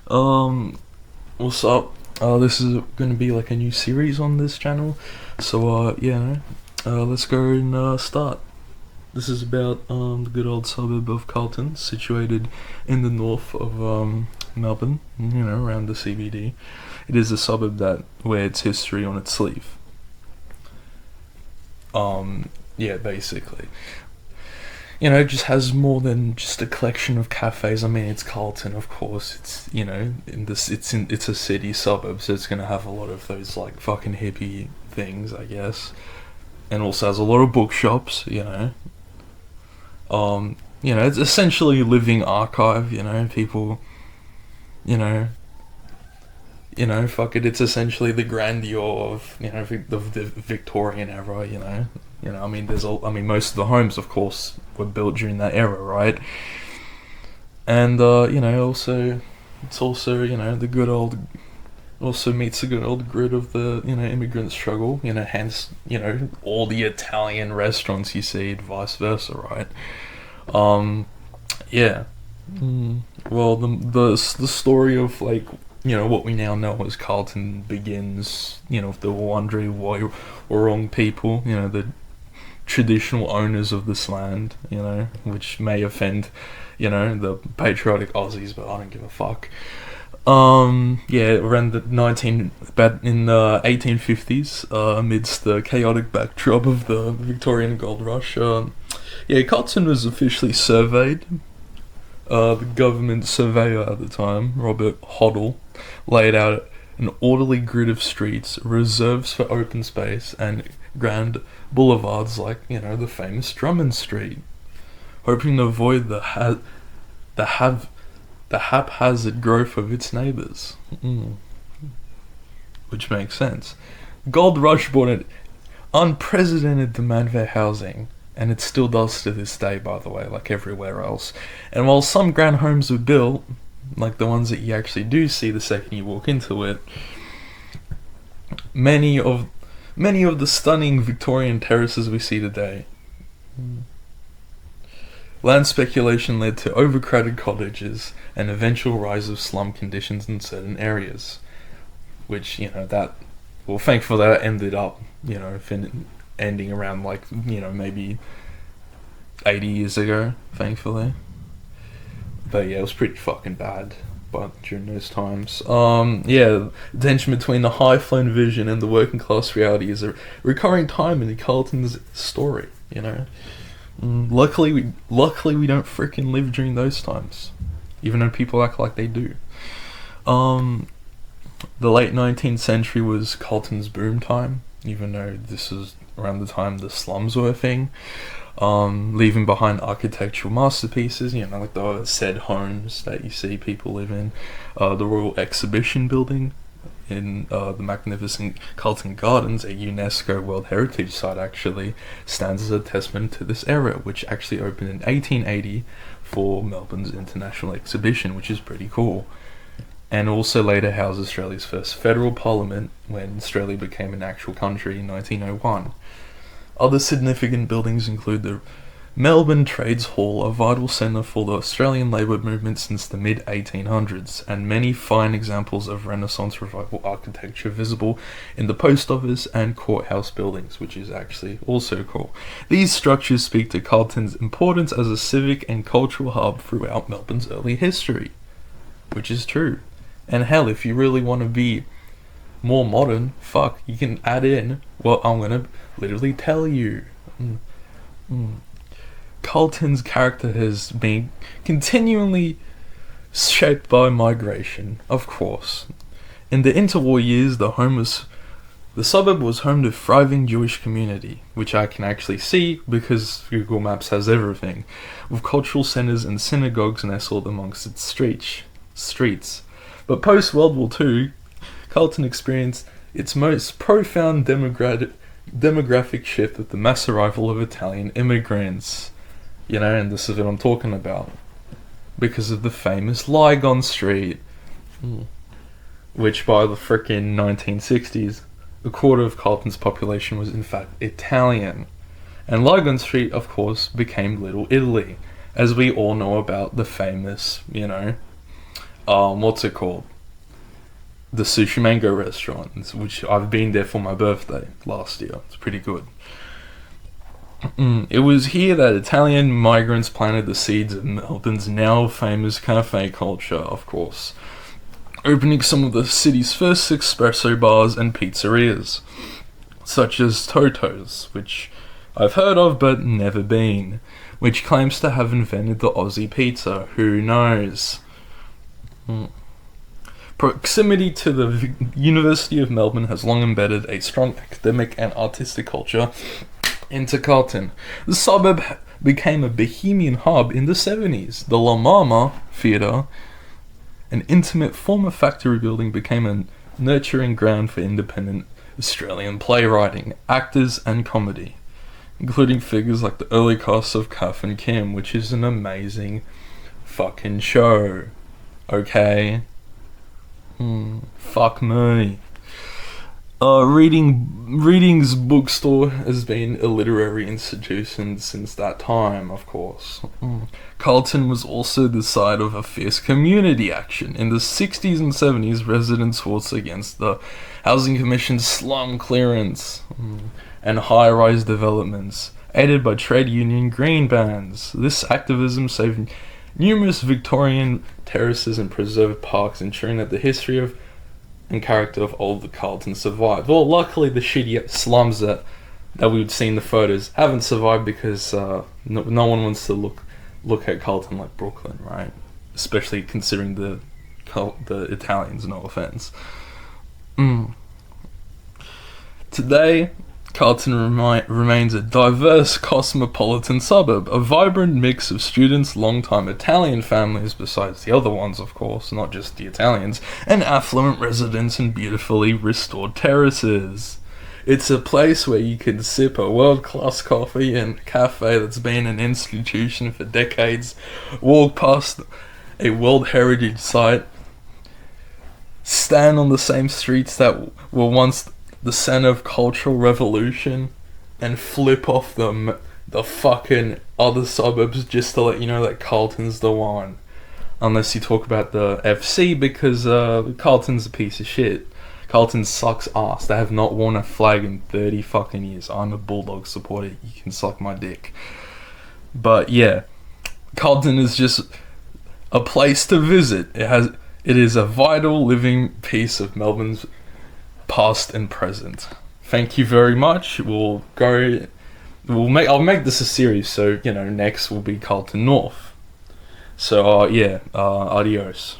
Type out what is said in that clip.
Um, what's up? This is going to be like a new series on this channel. So, yeah, let's go and start. This is about the good old suburb of Carlton, situated in the north of Melbourne, around the CBD. It is a suburb that wears its history on its sleeve. Yeah, basically. It just has more than just a collection of cafes. I mean, it's Carlton, of course. It's it's a city suburb, so it's gonna have a lot of those like fucking hippie things, I guess, and also has a lot of bookshops. It's essentially a living archive. People, you know, fuck it. It's essentially the grandeur of the Victorian era. I mean, most of the homes, of course, were built during that era, right? And also, it's also the good old, also meets the good old grit of the immigrant struggle. Hence all the Italian restaurants you see, and vice versa, right? Yeah. Well, the story of like what we now know as Carlton begins. With the Wurundjeri Wurrung people. The traditional owners of this land, which may offend, the patriotic Aussies, but I don't give a fuck. Yeah, around in the 1850s, amidst the chaotic backdrop of the Victorian gold rush, yeah, Carlton was officially surveyed. The government surveyor at the time, Robert Hoddle, laid out an orderly grid of streets, reserves for open space, and grand boulevards like the famous Drummond Street, hoping to avoid the haphazard growth of its neighbours. Which makes sense. Gold Rush brought an unprecedented demand for housing, and it still does to this day, by the way, like everywhere else. And while some grand homes were built, like the ones that you actually do see the second you walk into it, many of the stunning Victorian terraces we see today. Land speculation led to overcrowded cottages and eventual rise of slum conditions in certain areas, which thankfully that ended up ending around like maybe 80 years ago, thankfully. But yeah, it was pretty fucking bad. But during those times, yeah, the tension between the high flown vision and the working class reality is a recurring time in the Carlton's story. Luckily we don't freaking live during those times, even though people act like they do. The late 19th century was Carlton's boom time, even though this was around the time the slums were a thing. Leaving behind architectural masterpieces, like the said homes that you see people live in. The Royal Exhibition Building in the magnificent Carlton Gardens, a UNESCO World Heritage Site, actually stands as a testament to this era, which actually opened in 1880 for Melbourne's International Exhibition, which is pretty cool. And also later housed Australia's first federal parliament when Australia became an actual country in 1901. Other significant buildings include the Melbourne Trades Hall, a vital centre for the Australian labour movement since the mid-1800s, and many fine examples of Renaissance Revival architecture visible in the post office and courthouse buildings, which is actually also cool. These structures speak to Carlton's importance as a civic and cultural hub throughout Melbourne's early history, which is true. And hell, if you really want to be more modern, fuck, you can add in what I'm gonna literally tell you. Carlton's character has been continually shaped by migration, of course. In the interwar years, the suburb was home to a thriving Jewish community, which I can actually see because Google Maps has everything, with cultural centres and synagogues nestled amongst its streets. But post-World War II, Carlton experienced its most profound demographic shift with the mass arrival of Italian immigrants. And this is what I'm talking about. Because of the famous Lygon Street. Which by the frickin' 1960s, a quarter of Carlton's population was in fact Italian. And Lygon Street, of course, became Little Italy, as we all know about the famous, what's it called? The Sushi Mango restaurant, which I've been there for my birthday last year. It's pretty good. It was here that Italian migrants planted the seeds of Melbourne's now famous cafe culture, of course, opening some of the city's first espresso bars and pizzerias, such as Toto's, which I've heard of but never been, which claims to have invented the Aussie pizza. Who knows? Proximity to the University of Melbourne has long embedded a strong academic and artistic culture into Carlton. The suburb became a bohemian hub in the 70s. The La Mama Theatre, an intimate former factory building, became a nurturing ground for independent Australian playwriting, actors and comedy, including figures like the early cast of Kath and Kim, which is an amazing fucking show. Okay? Fuck me. Reading's bookstore has been a literary institution since that time, of course. Carlton was also the site of a fierce community action. In the 60s and 70s, residents fought against the Housing Commission's slum clearance and high-rise developments, aided by trade union green bans. This activism saved numerous Victorian terraces and preserved parks, ensuring that the history of and character of old Carlton survived. Well, luckily the shitty slums that we would see in the photos haven't survived, because no one wants to look at Carlton like Brooklyn, right? Especially considering the Italians, no offense. Today, Carlton remains a diverse cosmopolitan suburb, a vibrant mix of students, long-time Italian families, besides the other ones of course, not just the Italians, and affluent residents and beautifully restored terraces. It's a place where you can sip a world-class coffee in a cafe that's been an institution for decades, walk past a World Heritage Site, stand on the same streets that were once the center of cultural revolution, and flip off the fucking other suburbs just to let you know that Carlton's the one. Unless you talk about the FC, because Carlton's a piece of shit. Carlton sucks ass. They have not worn a flag in 30 fucking years. I'm a Bulldog supporter. You can suck my dick. But yeah, Carlton is just a place to visit. It is a vital living piece of Melbourne's past and present. Thank you very much. I'll make this a series, so next will be Carlton North. So adios.